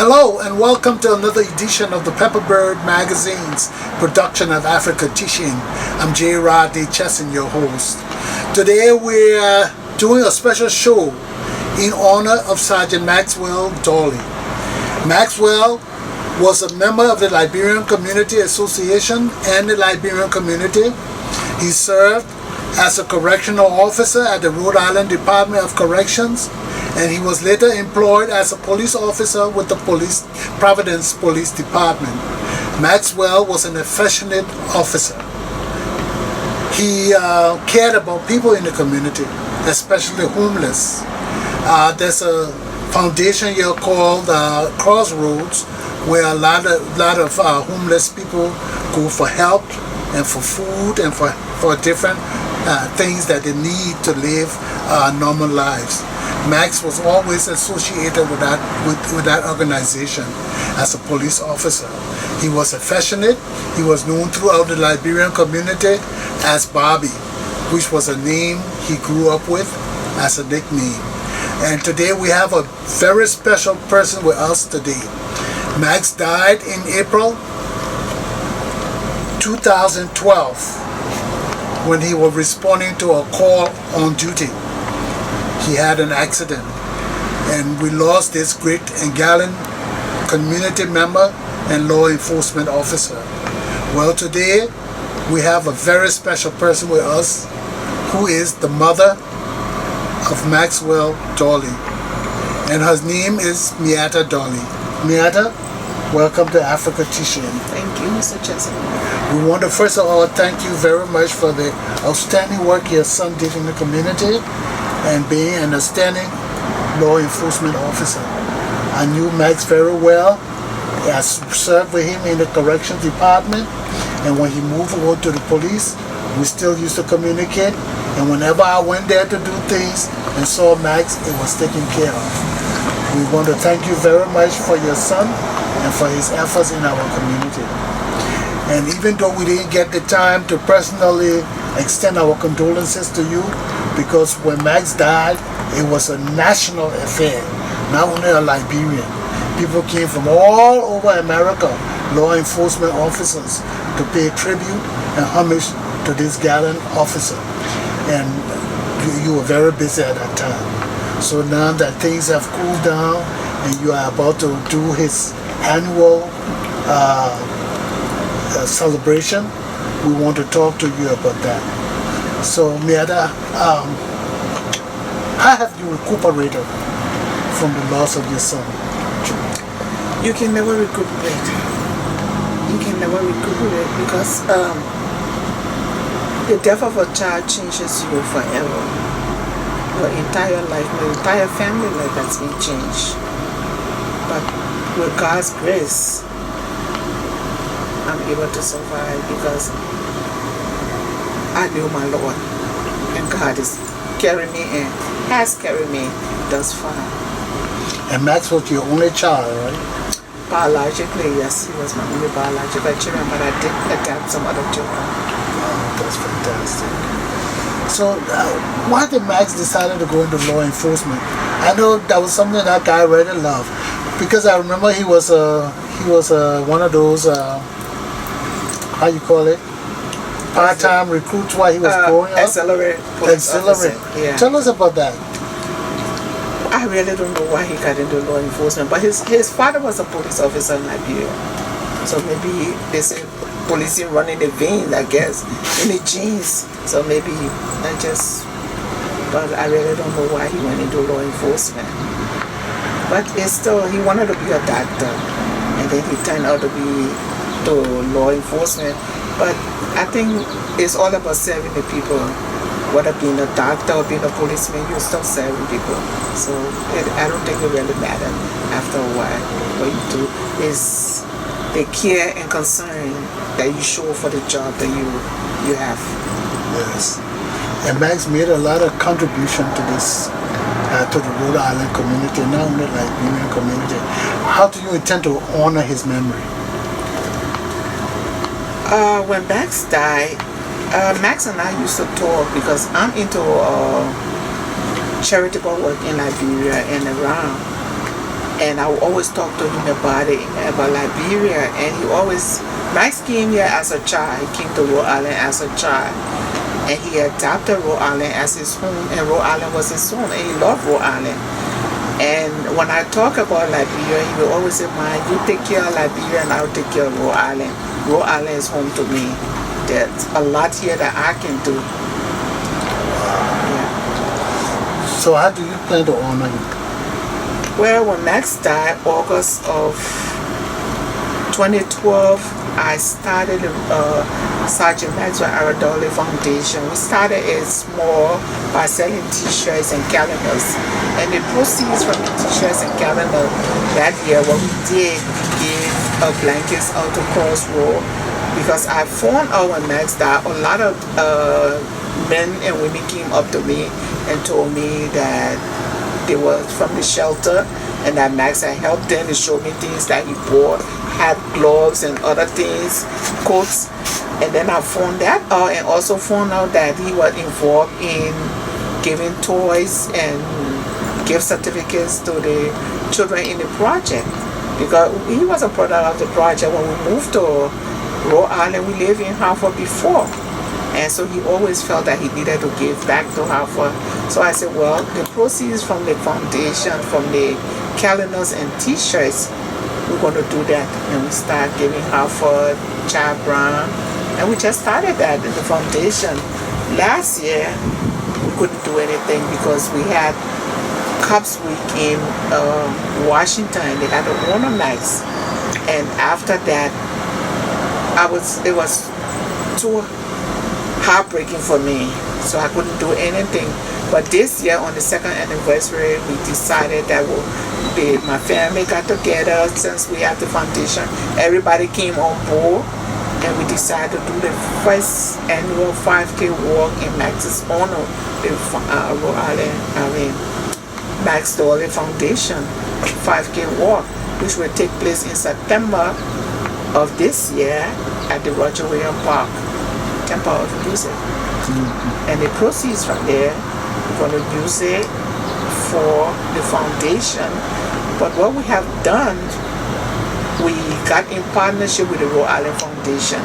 Hello and welcome to another edition of the Pepperbird Magazine's production of Africa Teaching. I'm J. Rodney Chesson, your host. Today we're doing a special show in honor of Sergeant Maxwell Dorley. Maxwell was a member of the Liberian Community Association and the Liberian community. He served as a correctional officer at the Rhode Island Department of Corrections, and he was later employed as a police officer with the Providence Police Department. Maxwell was an affectionate officer. He cared about people in the community, especially homeless. There's a foundation here called Crossroads, where a lot of homeless people go for help and for food and for different things that they need to live normal lives. Max was always associated with that organization as a police officer. He was affectionate. He was known throughout the Liberian community as Bobby, which was a name he grew up with as a nickname. And today we have a very special person with us today. Max died in April 2012 when he was responding to a call on duty. He had an accident, and we lost this great and gallant community member and law enforcement officer. Well, today we have a very special person with us who is the mother of Maxwell Dorley, and her name is Miatta Dorley. Miatta, welcome to Africa Teaching. Thank you, Mr. Chesson. We want to first of all thank you very much for the outstanding work your son did in the community and being an outstanding law enforcement officer. I knew Max very well. I served with him in the corrections department, and when he moved over to the police, we still used to communicate, and whenever I went there to do things and saw Max, it was taken care of. We want to thank you very much for your son and for his efforts in our community. And even though we didn't get the time to personally extend our condolences to you, because when Max died, it was a national affair, not only a Liberian. People came from all over America, law enforcement officers, to pay tribute and homage to this gallant officer. And you were very busy at that time. So now that things have cooled down and you are about to do his annual celebration, we want to talk to you about that. So Miatta, how have you recuperated from the loss of your son? You can never recuperate. You can never recuperate because the death of a child changes you forever. Your entire life, my entire family life has been changed. But with God's grace, I'm able to survive because I know my Lord, and God is carrying me and has carried me thus far. And Max was your only child, right? Biologically, yes, he was my only biological children, but I did adopt some other children. Oh, that's fantastic. So, why did Max decide to go into law enforcement? I know that was something that guy really loved, because I remember he was one of those how you call it, part-time recruits while he was growing up. Auxiliary. Yeah. Tell us about that. I I really don't know why he got into law enforcement, but his father was a police officer in Liberia. So maybe they say policing run in the veins, I guess, in the genes. So maybe but I really don't know why he went into law enforcement. But it's still, he wanted to be a doctor, and then he turned out to be to law enforcement. But I think it's all about serving the people. Whether being a doctor or being a policeman, you're still serving people. So I don't think it really matters after a while. What you do is the care and concern that you show for the job that you have. Yes. And Max made a lot of contribution to this, to the Rhode Island community, not only like Liberian community. How do you intend to honor his memory? When Max died, Max and I used to talk because I'm into charitable work in Liberia and around, and I would always talk to him about Liberia. And Max came here as a child. He came to Rhode Island as a child, and he adopted Rhode Island as his home, and Rhode Island was his home, and he loved Rhode Island. And when I talk about Liberia, he will always say, "Man, you take care of Liberia, and I'll take care of Rhode Island. Rhode Island is home to me. There's a lot here that I can do." Yeah. So how do you plan to honor him? Well, when Max died, August of 2012, I started Sgt. Maxwell Dorley Foundation. We started it small by selling t-shirts and calendars. And the proceeds from the t-shirts and calendars that year, what we did, we gave blankets out to Crossroad, because I found out when Max died, a lot of men and women came up to me and told me that they were from the shelter and that Max had helped them. They showed me things that he bought, hat, gloves, and other things, coats. And then I found that out, and also found out that he was involved in giving toys and gift certificates to the children in the project, because he was a product of the project. When we moved to Rhode Island, we lived in Hartford before, and so he always felt that he needed to give back to Hartford. So I said, well, the proceeds from the foundation, from the calendars and t-shirts, we're going to do that. And we start giving Hartford, Child Brown, and we just started that in the foundation. Last year, we couldn't do anything because we had Cops Week in Washington. They had to ornament, and after that, it was too heartbreaking for me, so I couldn't do anything. But this year, on the second anniversary, we decided that my family got together. Since we have the foundation, everybody came on board, and we decided to do the first annual 5K walk in Max's honor, the Rhode Island, Max Dorley Foundation 5K walk, which will take place in September of this year at the Roger Williams Park, Temple of Music. And the proceeds from there, we're going to use it for the foundation. But what we have done, we got in partnership with the Rhode Island Foundation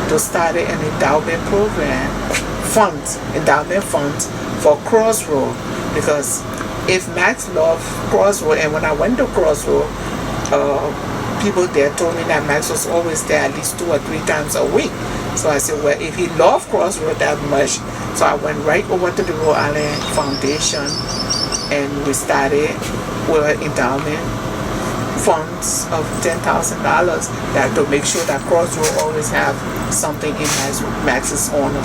to start an endowment program, endowment fund for Crossroad. Because if Max loved Crossroad, and when I went to Crossroad, people there told me that Max was always there at least 2 or 3 times a week. So I said, well, if he loved Crossroad that much, so I went right over to the Rhode Island Foundation, and we started with endowment funds of $10,000 that to make sure that Crossroad always have something in Max's honor.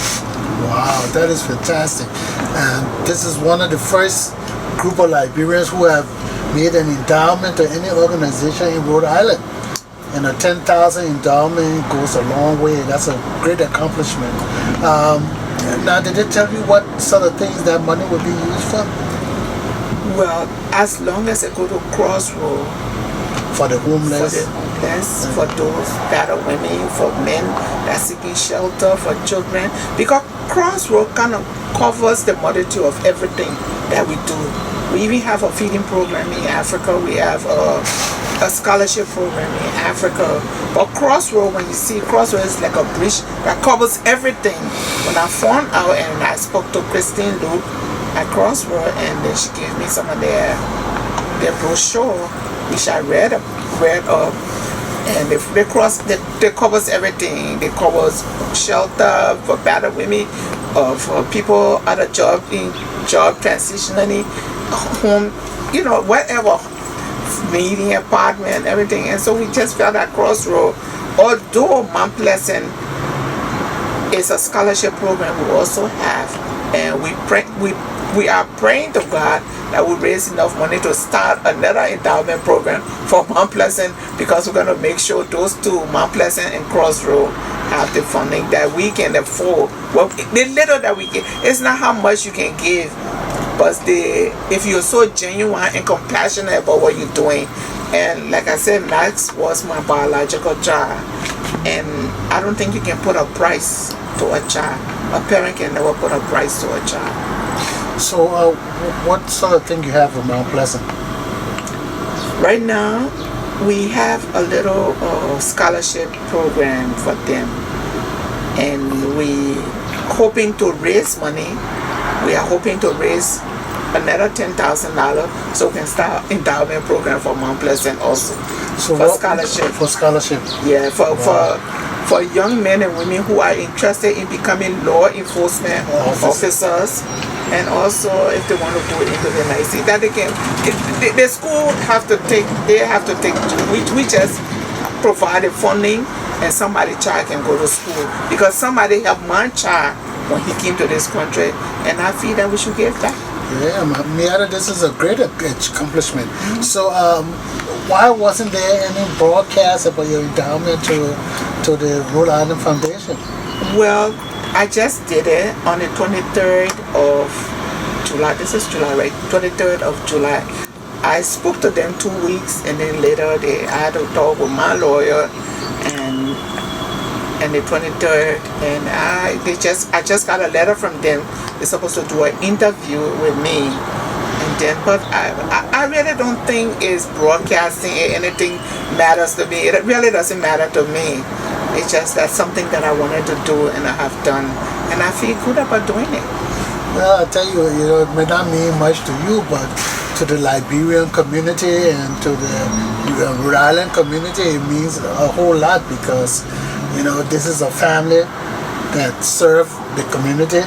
Wow, that is fantastic. And this is one of the first group of Liberians who have made an endowment to any organization in Rhode Island. And a $10,000 endowment goes a long way. That's a great accomplishment. Now, did they tell you what sort of things that money would be used for? Well, as long as it go to Crossroad, for the homeless, for those battered women, for men that seeking shelter, for children, because Crossroad kind of covers the multitude of everything that we do. We even have a feeding program in Africa. We have a scholarship program in Africa. But Crossroad, when you see Crossroad, is like a bridge that covers everything. When I found out and I spoke to Christine Luke, at Crossroad, and then she gave me some of their brochure, which I read up, and they covers everything. They covers shelter for battered women, for people out of job transitioning, home, whatever, meeting apartment, everything. And so we just felt at Crossroad, although Mount Pleasant is a scholarship program, we also have, and we are praying to God that we raise enough money to start another endowment program for Mount Pleasant, because we're going to make sure those two, Mount Pleasant and Crossroad, have the funding that we can afford. Well, the little that we get, it's not how much you can give, but if you're so genuine and compassionate about what you're doing. And like I said, Max was my biological child, and I don't think you can put a price to a child. A parent can never put a price to a child. So what sort of thing you have in Mount Pleasant? Right now, we have a little scholarship program for them, and we hoping to raise money. We are hoping to raise another $10,000 so we can start endowment program for Mount Pleasant also. So for scholarship. For scholarship. Yeah, for young men and women who are interested in becoming law enforcement officers, and also if they want to go into the NIC, that they can. The school have to take. We just provide the funding, and somebody child can go to school, because somebody helped my child when he came to this country, and I feel that we should give back. Yeah, Miatta, this is a great accomplishment. Mm-hmm. So, why wasn't there any broadcast about your endowment to the Rhode Island Foundation? Well, I just did it on the 23rd of July. This is July, right? 23rd of July. I spoke to them 2 weeks, and then later I had to talk with my lawyer, and the 23rd, and I just got a letter from them. They're supposed to do an interview with me, and then, but I really don't think it's broadcasting or anything matters to me. It really doesn't matter to me. It's just that's something that I wanted to do, and I have done, and I feel good about doing it. Well, I tell you, it may not mean much to you, but to the Liberian community and to the Rhode Island community, it means a whole lot, because this is a family that served the community.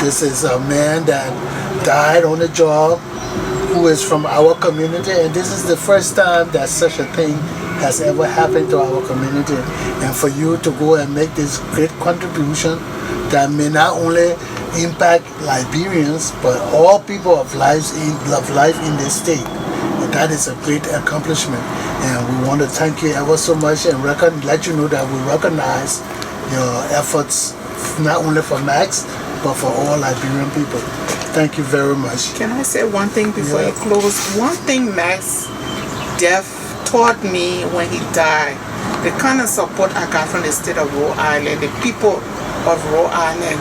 This is a man that died on the job who is from our community, and this is the first time that such a thing has ever happened to our community. And for you to go and make this great contribution that may not only impact Liberians but all people of life in this state, and that is a great accomplishment. And we want to thank you ever so much, and let you know that we recognize your efforts, not only for Max but for all Liberian people. Thank you very much. Can I say one thing before you close? One thing Max Death taught me when he died, the kind of support I got from the state of Rhode Island, the people of Rhode Island,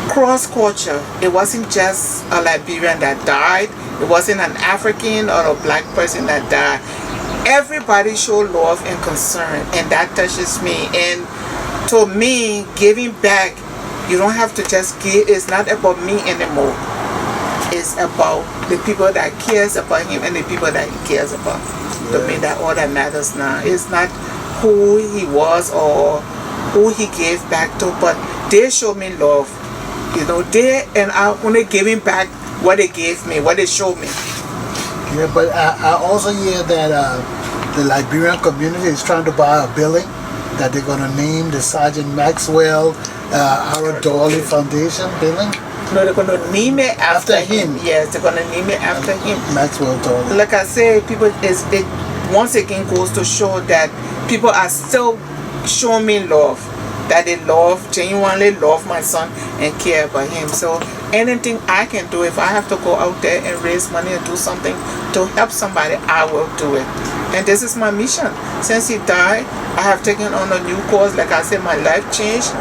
cross culture. It wasn't just a Liberian that died. It wasn't an African or a black person that died. Everybody showed love and concern, and that touches me. And to me, giving back, you don't have to just give. It's not about me anymore. It's about the people that cares about him and the people that he cares about. To me, that all that matters now. It's not who he was or who he gave back to, but they show me love. And I'm only giving back what they gave me, what they showed me. Yeah, but I also hear that the Liberian community is trying to buy a building that they're going to name the Sergeant Maxwell Dorley Foundation building. No, they're going to name it after him. Yes, they're going to name it after him. Maxwell Dorley. Like I said, it once again goes to show that people are still showing me love. That they genuinely love my son and care about him. So anything I can do, if I have to go out there and raise money and do something to help somebody, I will do it. And this is my mission. Since he died, I have taken on a new course. Like I said, my life changed.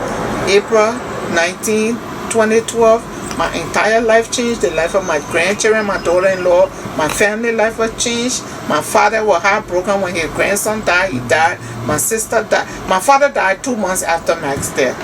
April 19, 2012, my entire life changed. The life of my grandchildren, my daughter-in-law, my family life was changed. My father was heartbroken when his grandson died. He died. My sister died. My father died 2 months after Max's death.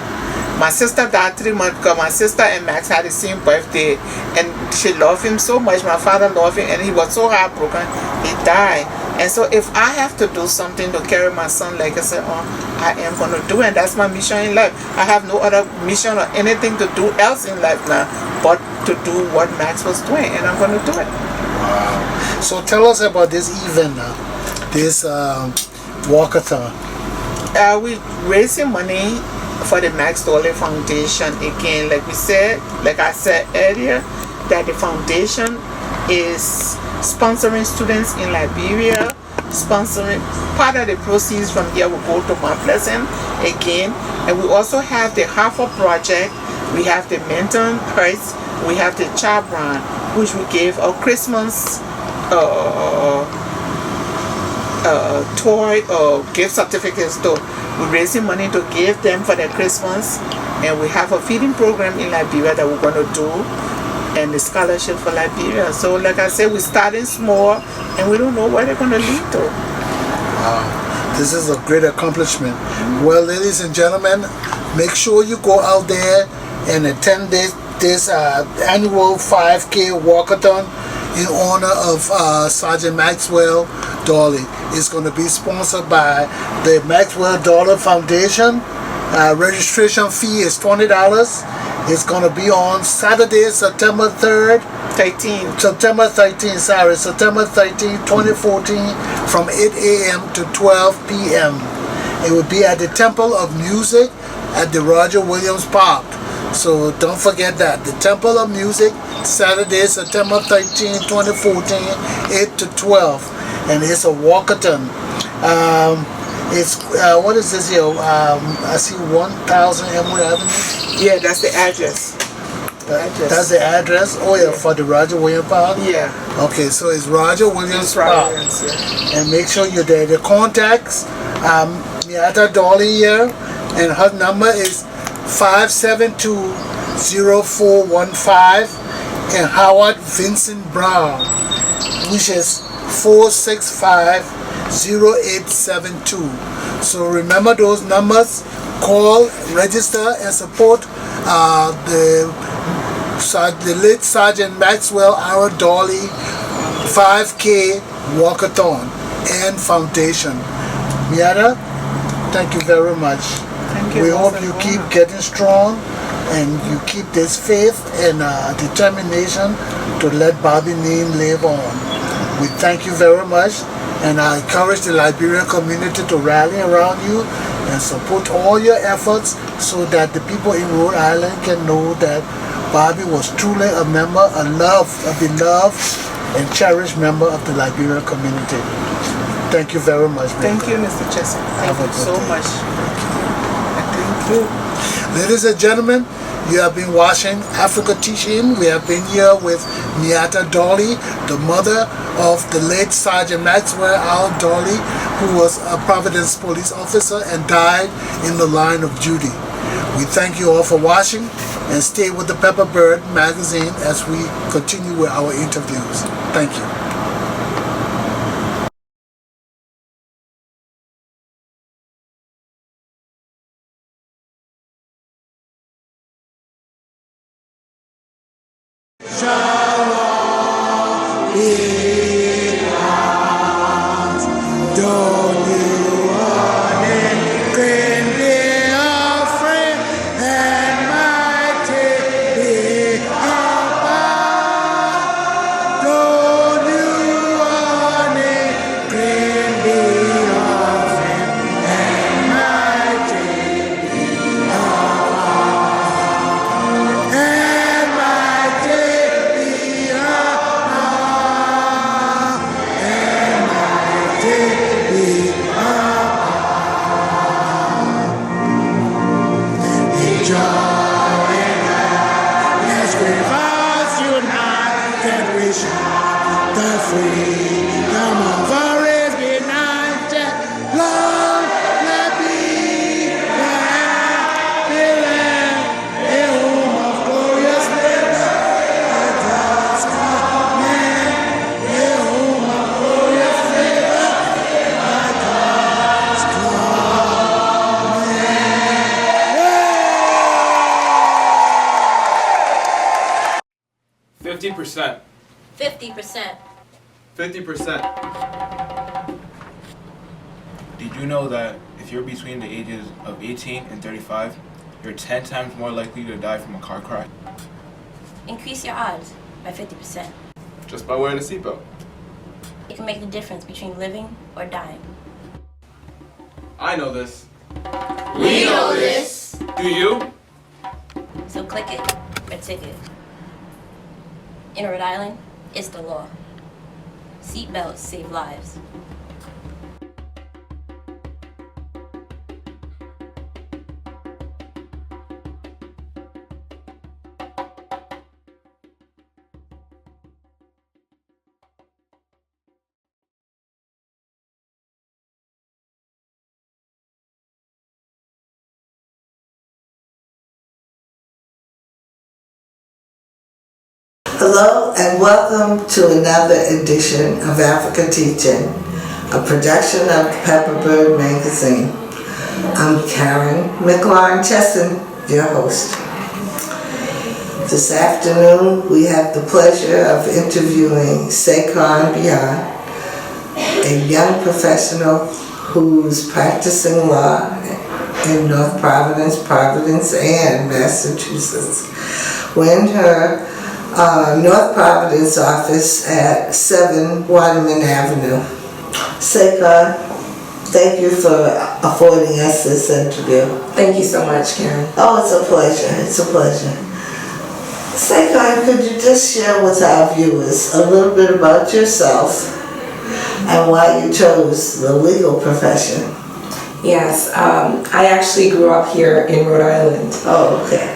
My sister died 3 months because my sister and Max had the same birthday, and she loved him so much. My father loved him, and he was so heartbroken. He died. And so if I have to do something to carry my son legacy on, I am going to do it. And that's my mission in life. I have no other mission or anything to do else in life now but to do what Max was doing, and I'm going to do it. Wow. So tell us about this event now, this walkathon. We raising money for the Max Dorley Foundation. Again, like I said earlier, that the foundation is sponsoring students in Liberia, sponsoring part of the proceeds from here will go to Mount Pleasant again. And we also have the Hartford Project, we have the Menton Prize, we have the Chabran, which we gave a Christmas toy or gift certificates to. We're raising money to give them for their Christmas, and we have a feeding program in Liberia that we're going to do, and the scholarship for Liberia. So like I said, we're starting small, and we don't know where they're going to lead to. Wow, this is a great accomplishment. Well, ladies and gentlemen, make sure you go out there and attend this annual 5K walkathon in honor of Sergeant Maxwell Dorley. It's going to be sponsored by the Maxwell Dorley Foundation. Registration fee is $20. It's going to be on Saturday, September 13, 2014, from 8 a.m. to 12 p.m. It will be at the Temple of Music at the Roger Williams Park. So don't forget that. The Temple of Music, Saturday, September 13, 2014, 8 to 12. And it's a walkathon. It's, what is this here? I see 1000 Elmwood Avenue. Yeah, that's the address. That's the address? Oh yeah, for the Roger Williams Park? Yeah. Okay, so it's Roger Williams Park. Yeah. And make sure you're there. The contacts, Miatta Dorley here, and her number is 572-0415, and Howard Vincent Brown, which is 465-0872. So remember those numbers. Call, register, and support the late Sergeant Maxwell R. Dorley 5K Walkathon and Foundation. Miatta, thank you very much. Thank you. We hope you keep getting strong and you keep this faith and determination to let Bobby's name live on. We thank you very much, and I encourage the Liberian community to rally around you and support all your efforts so that the people in Rhode Island can know that Bobby was truly a member, a beloved and cherished member of the Liberian community. Thank you very much. Thank you, Mr. Chesson. Thank you so much. Thank you. Ladies and gentlemen, you have been watching Africa Teaching. We have been here with Miatta Dorley, the mother of the late Sergeant Maxwell R. Dorley, who was a Providence police officer and died in the line of duty. We thank you all for watching, and stay with the Pepper Bird magazine as we continue with our interviews. Thank you. 50%. 50%. Did you know that if you're between the ages of 18 and 35, you're 10 times more likely to die from a car crash? Increase your odds by 50%. Just by wearing a seatbelt. It can make the difference between living or dying. I know this. We know this. Do you? So click it or ticket. In Rhode Island, it's the law. Seatbelts save lives. Hello and welcome to another edition of Africa Teaching, a production of Pepper Bird Magazine. I'm Karen McLaurin-Chesson, your host. This afternoon we have the pleasure of interviewing Saikon Gbehan, a young professional who's practicing law in North Providence, and Massachusetts. We're in her North Providence office at 7 Waterman Avenue. Saikon, thank you for affording us this interview. Thank you so much, Karen. Oh, it's a pleasure. It's a pleasure. Saikon, could you just share with our viewers a little bit about yourself and why you chose the legal profession? Yes, I actually grew up here in Rhode Island. Oh, okay.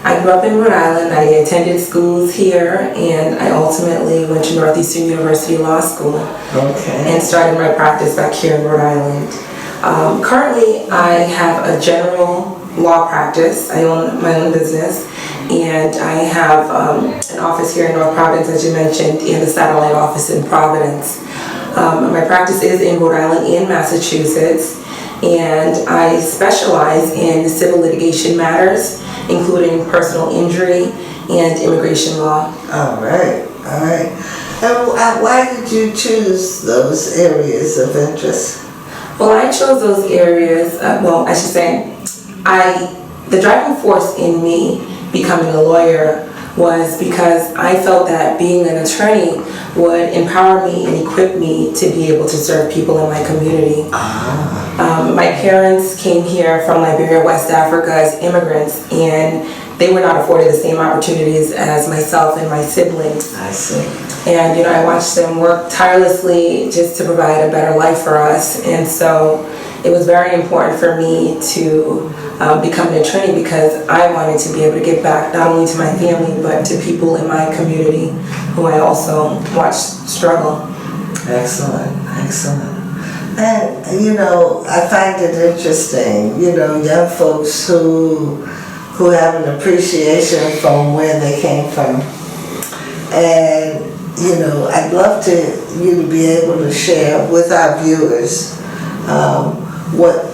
I grew up in Rhode Island. I attended schools here, and I ultimately went to Northeastern University Law School. Okay. And started my practice back here in Rhode Island. Currently, I have a general law practice. I own my own business, and I have an office here in North Providence, as you mentioned, and a satellite office in Providence. My practice is in Rhode Island and Massachusetts, and I specialize in civil litigation matters, including personal injury and immigration law. All right, all right. And why did you choose those areas of interest? Well, I chose those areas, I should say, the driving force in me becoming a lawyer was because I felt that being an attorney would empower me and equip me to be able to serve people in my community. My parents came here from Liberia, West Africa as immigrants, and they were not afforded the same opportunities as myself and my siblings. I see. And I watched them work tirelessly just to provide a better life for us. And so it was very important for me to become an attorney because I wanted to be able to give back not only to my family but to people in my community who I also watched struggle. Excellent, excellent. And I find it interesting, young folks who have an appreciation from where they came from. And I'd love you to be able to share with our viewers what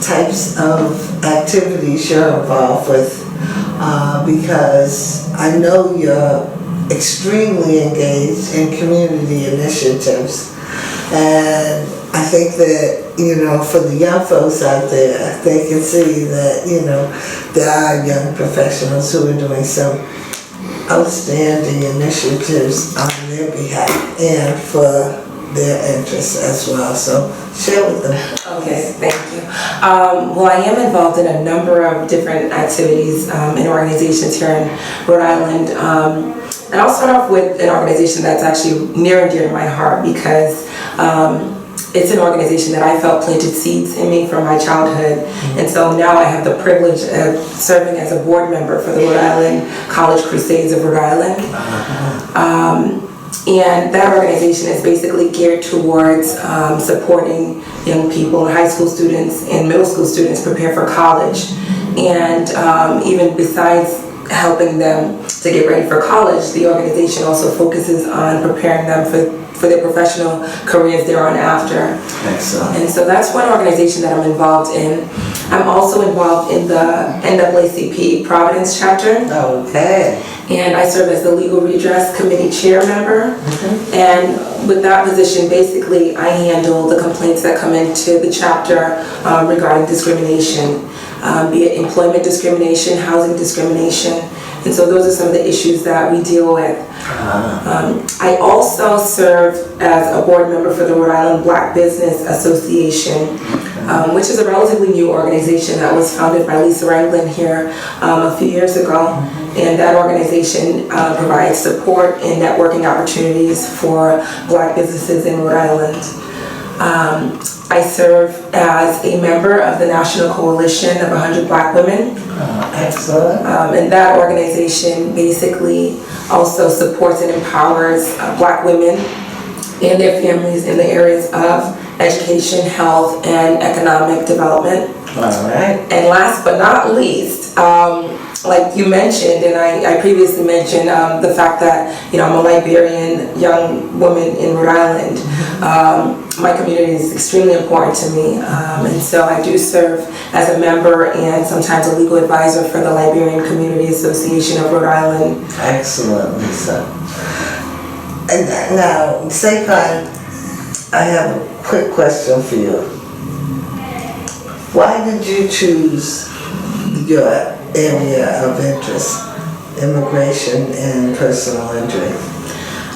types of activities you're involved with, because I know you're extremely engaged in community initiatives, and I think that for the young folks out there, they can see that there are young professionals who are doing some outstanding initiatives on their behalf and for their interests as well. So share with them. Okay, thank you. Well, I am involved in a number of different activities in organizations here in Rhode Island. And I'll start off with an organization that's actually near and dear to my heart because it's an organization that I felt planted seeds in me from my childhood. And so now I have the privilege of serving as a board member for the Rhode Island College Crusades of Rhode Island. And that organization is basically geared towards supporting young people, high school students and middle school students prepare for college. And even besides helping them to get ready for college, the organization also focuses on preparing them for their professional careers thereon after. Excellent. And so that's one organization that I'm involved in. I'm also involved in the NAACP Providence chapter. Okay. And I serve as the Legal Redress Committee Chair member. And with that position, basically, I handle the complaints that come into the chapter regarding discrimination, be it employment discrimination, housing discrimination. And so those are some of the issues that we deal with. I also serve as a board member for the Rhode Island Black Business Association, which is a relatively new organization that was founded by Lisa Ranglin here a few years ago. And that organization provides support and networking opportunities for Black businesses in Rhode Island. I serve as a member of the National Coalition of 100 Black Women. Excellent. And that organization basically also supports and empowers Black women and their families in the areas of education, health, and economic development. All right. And last but not least, like you mentioned, and I previously mentioned the fact that, I'm a Liberian young woman in Rhode Island. My community is extremely important to me, and so I do serve as a member and sometimes a legal advisor for the Liberian Community Association of Rhode Island. Excellent, Lisa. And now, Saikon, I have a quick question for you. Why did you choose your area of interest, immigration and personal injury?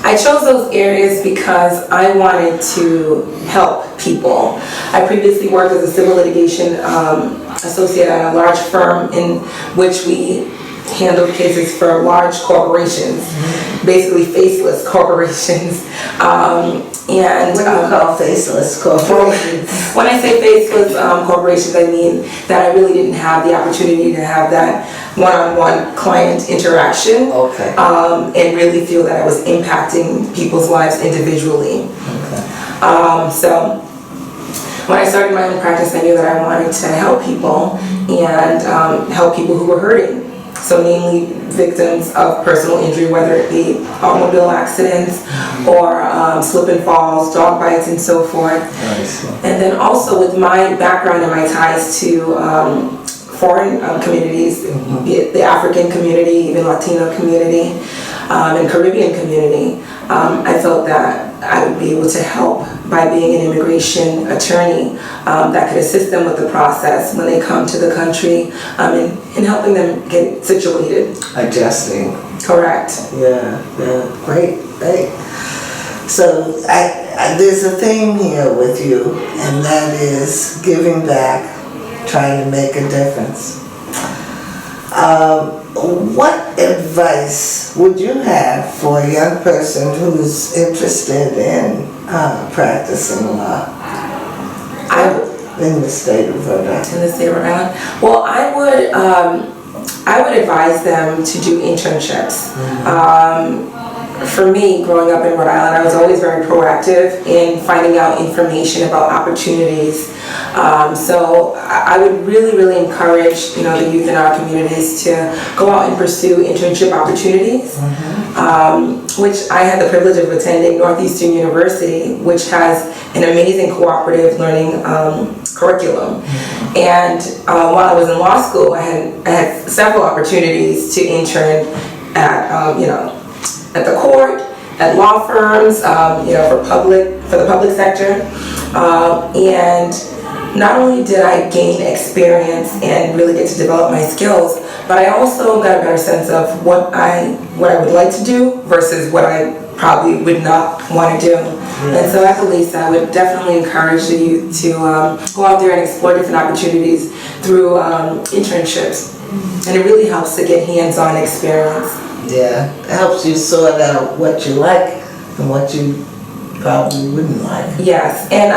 I chose those areas because I wanted to help people. I previously worked as a civil litigation associate at a large firm in which we handled cases for large corporations, basically faceless corporations. And what do you call faceless corporations? When I say faceless corporations, I mean that I really didn't have the opportunity to have that one-on-one client interaction. Okay. And really feel that I was impacting people's lives individually. Okay. So when I started my own practice, I knew that I wanted to help people and help people who were hurting. So namely victims of personal injury, whether it be automobile accidents or slip and falls, dog bites, and so forth. And then also with my background and my ties to foreign communities, be it the African community, even Latino community, and Caribbean community, I felt that I would be able to help by being an immigration attorney that could assist them with the process when they come to the country and helping them get situated. Adjusting. Correct. Yeah, great. So there's a theme here with you, and that is giving back, trying to make a difference. What advice would you have for a young person who's interested in practicing law in the state of Rhode Island? In the state of Rhode Island? Well, I would advise them to do internships. For me, growing up in Rhode Island, I was always very proactive in finding out information about opportunities. So I would really encourage, the youth in our communities to go out and pursue internship opportunities, which I had the privilege of attending Northeastern University, which has an amazing cooperative learning curriculum. And while I was in law school, I had several opportunities to intern at, at the court, at law firms, for the public sector, and not only did I gain experience and really get to develop my skills, but I also got a better sense of what I would like to do versus what I probably would not want to do. And so at the least, I would definitely encourage the youth to go out there and explore different opportunities through internships. And it really helps to get hands-on experience. Yeah, it helps you sort out what you like and what you probably wouldn't like. Yes, and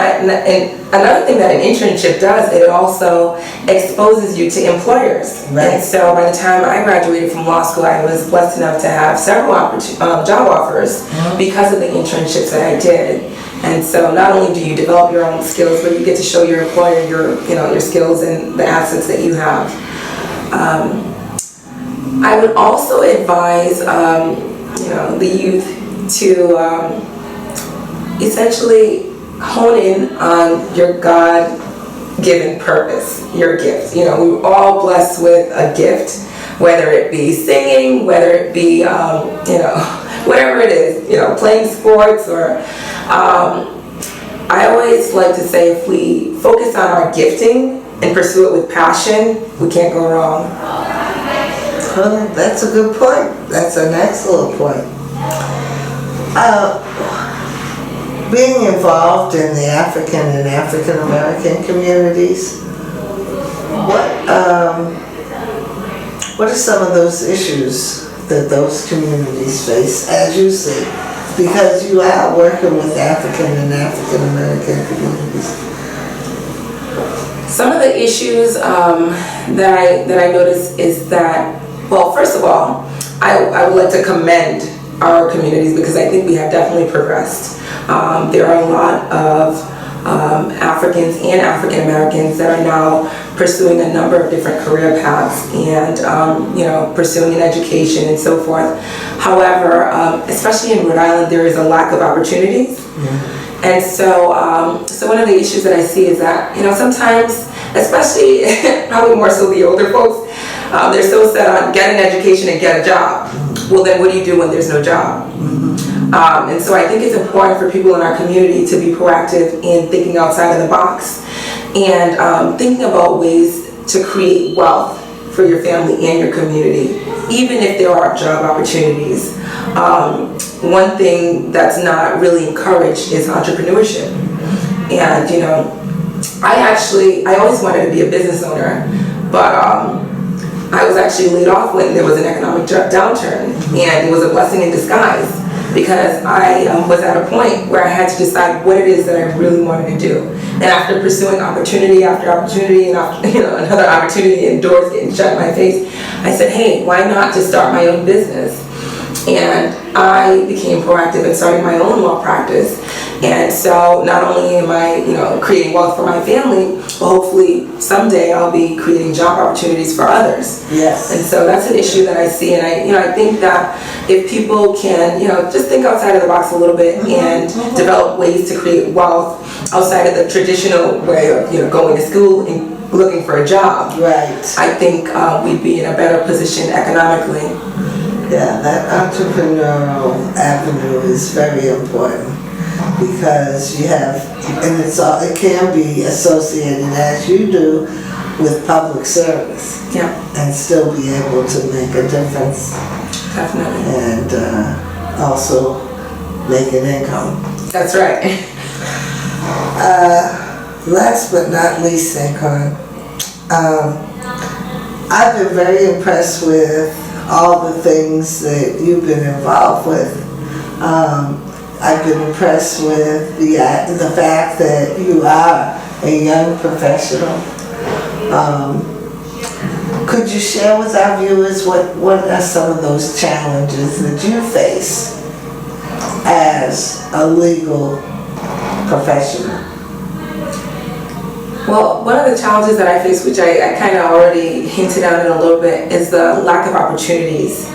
another thing that an internship does, it also exposes you to employers. Right. And so by the time I graduated from law school, I was blessed enough to have several job offers because of the internships that I did. And so not only do you develop your own skills, but you get to show your employer your skills and the assets that you have. I would also advise the youth to essentially hone in on your God-given purpose, your gift. You know, we were all blessed with a gift, whether it be singing, whether it be, whatever it is, playing sports or, I always like to say if we focus on our gifting and pursue it with passion, we can't go wrong. Well, that's a good point. That's an excellent point. Being involved in the African and African American communities, what are some of those issues that those communities face, as you see? Because you are working with African and African American communities. Some of the issues that I notice is that, well, first of all, I would like to commend our communities because I think we have definitely progressed. There are a lot of Africans and African Americans that are now pursuing a number of different career paths and pursuing an education and so forth. However, especially in Rhode Island, there is a lack of opportunities. Mm-hmm. And so one of the issues that I see is that, sometimes, especially probably more so the older folks, they're so set on get an education and get a job. Mm-hmm. Well, then what do you do when there's no job? Mm-hmm. And so I think it's important for people in our community to be proactive in thinking outside of the box and thinking about ways to create wealth for your family and your community, even if there are job opportunities. One thing that's not really encouraged is entrepreneurship. And, I always wanted to be a business owner, but I was actually laid off when there was an economic downturn, and it was a blessing in disguise. Because I was at a point where I had to decide what it is that I really wanted to do. And after pursuing opportunity after opportunity and after, another opportunity and doors getting shut in my face, I said, hey, why not just start my own business? And I became proactive in starting my own law practice. And so not only am I, creating wealth for my family, but hopefully someday I'll be creating job opportunities for others. Yes. And so that's an issue that I see, and I think that if people can, just think outside of the box a little bit and develop ways to create wealth outside of the traditional way of, going to school and looking for a job. Right. I think we'd be in a better position economically. Yeah, that entrepreneurial avenue is very important because you have, and it can be associated as you do with public service. Yeah. And still be able to make a difference. Definitely. And also make an income. That's right. Last but not least, Saikon, I've been very impressed with all the things that you've been involved with. I've been impressed with the fact that you are a young professional. Could you share with our viewers what are some of those challenges that you face as a legal professional? Well, one of the challenges that I face, which I kind of already hinted at in a little bit, is the lack of opportunities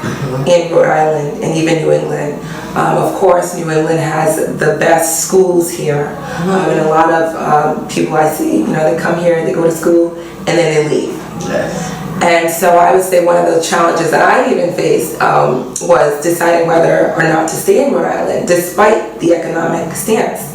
in Rhode Island and even New England. Of course, New England has the best schools here, and a lot of people I see, they come here and they go to school and then they leave. Yes. And so I would say one of the challenges that I even faced was deciding whether or not to stay in Rhode Island, despite the economic stance.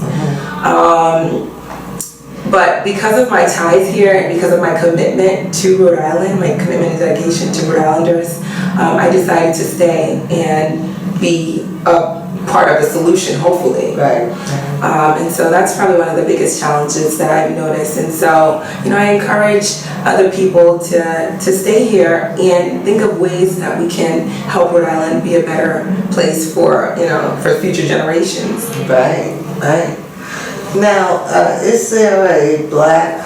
But because of my ties here and because of my commitment to Rhode Island, my commitment and dedication to Rhode Islanders, I decided to stay and be a part of the solution, hopefully. Right. And so that's probably one of the biggest challenges that I've noticed. And so, I encourage other people to stay here and think of ways that we can help Rhode Island be a better place for, for future generations. Right, right. Now, is there a Black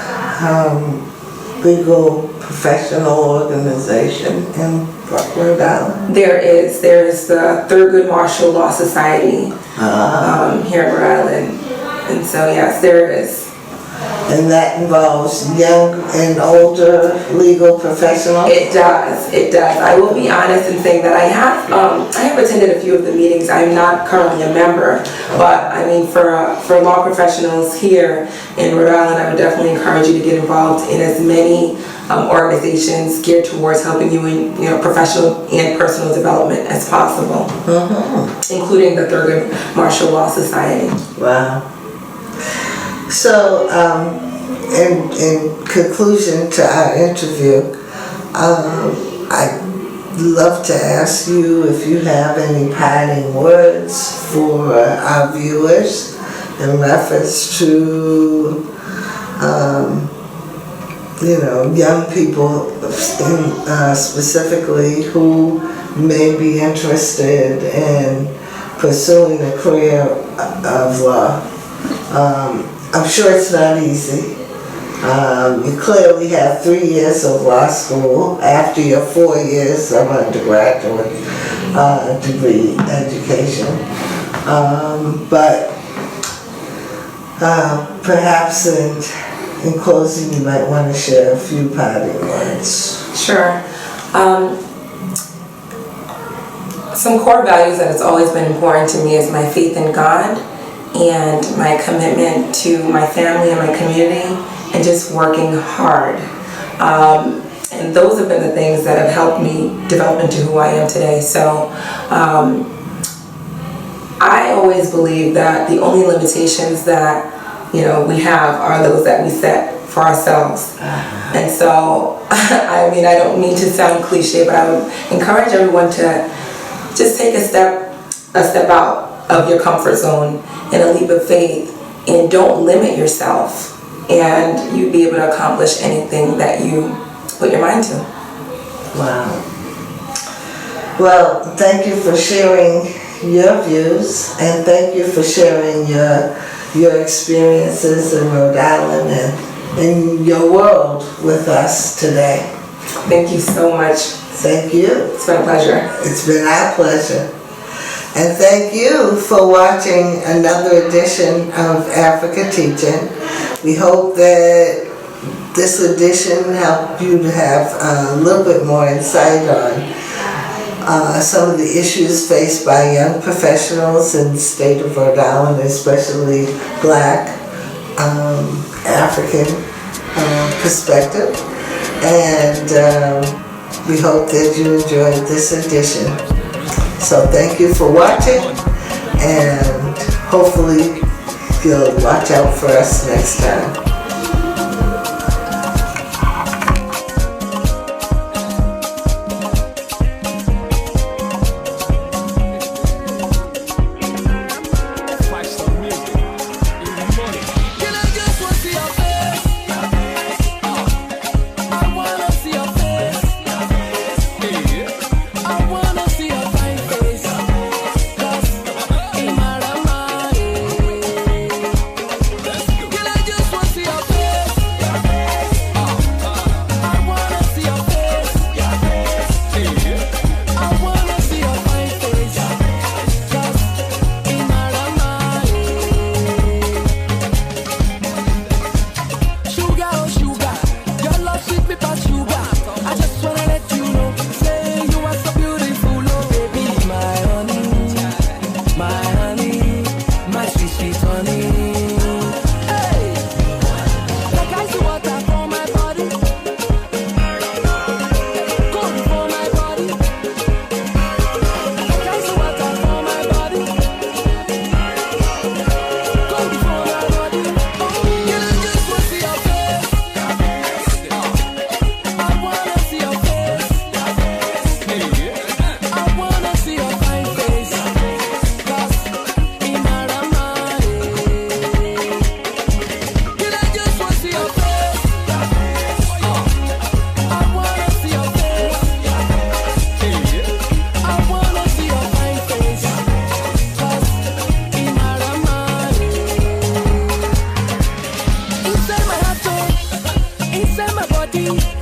legal professional organization in Rhode Island? There is the Thurgood Marshall Law Society here in Rhode Island. And so, yes, there is. And that involves young and older legal professionals? It does. It does. I will be honest in saying that I have attended a few of the meetings. I'm not currently a member, but I mean for law professionals here in Rhode Island, I would definitely encourage you to get involved in as many organizations geared towards helping you in professional and personal development as possible, including the Thurgood Marshall Law Society. Wow. So, in conclusion to our interview, I'd love to ask you if you have any parting words for our viewers in reference to, young people specifically who may be interested in pursuing a career of law. I'm sure it's not easy. You clearly have 3 years of law school after your 4 years of undergraduate degree education. But perhaps in closing you might want to share a few parting words. Sure. Some core values that has always been important to me is my faith in God and my commitment to my family and my community and just working hard. And those have been the things that have helped me develop into who I am today. So I always believe that the only limitations that we have are those that we set for ourselves. And so, I mean, I don't mean to sound cliche, but I would encourage everyone to just take a step out of your comfort zone and a leap of faith, and don't limit yourself, and you'll be able to accomplish anything that you put your mind to. Wow. Well, thank you for sharing your views, and thank you for sharing your experiences in Rhode Island and in your world with us today. Thank you so much. Thank you. It's been a pleasure. It's been our pleasure. And thank you for watching another edition of Africa Teaching. We hope that this edition helped you to have a little bit more insight on some of the issues faced by young professionals in the state of Rhode Island, especially Black, African perspective. And we hope that you enjoyed this edition. So thank you for watching, and hopefully you'll watch out for us next time. Inside my body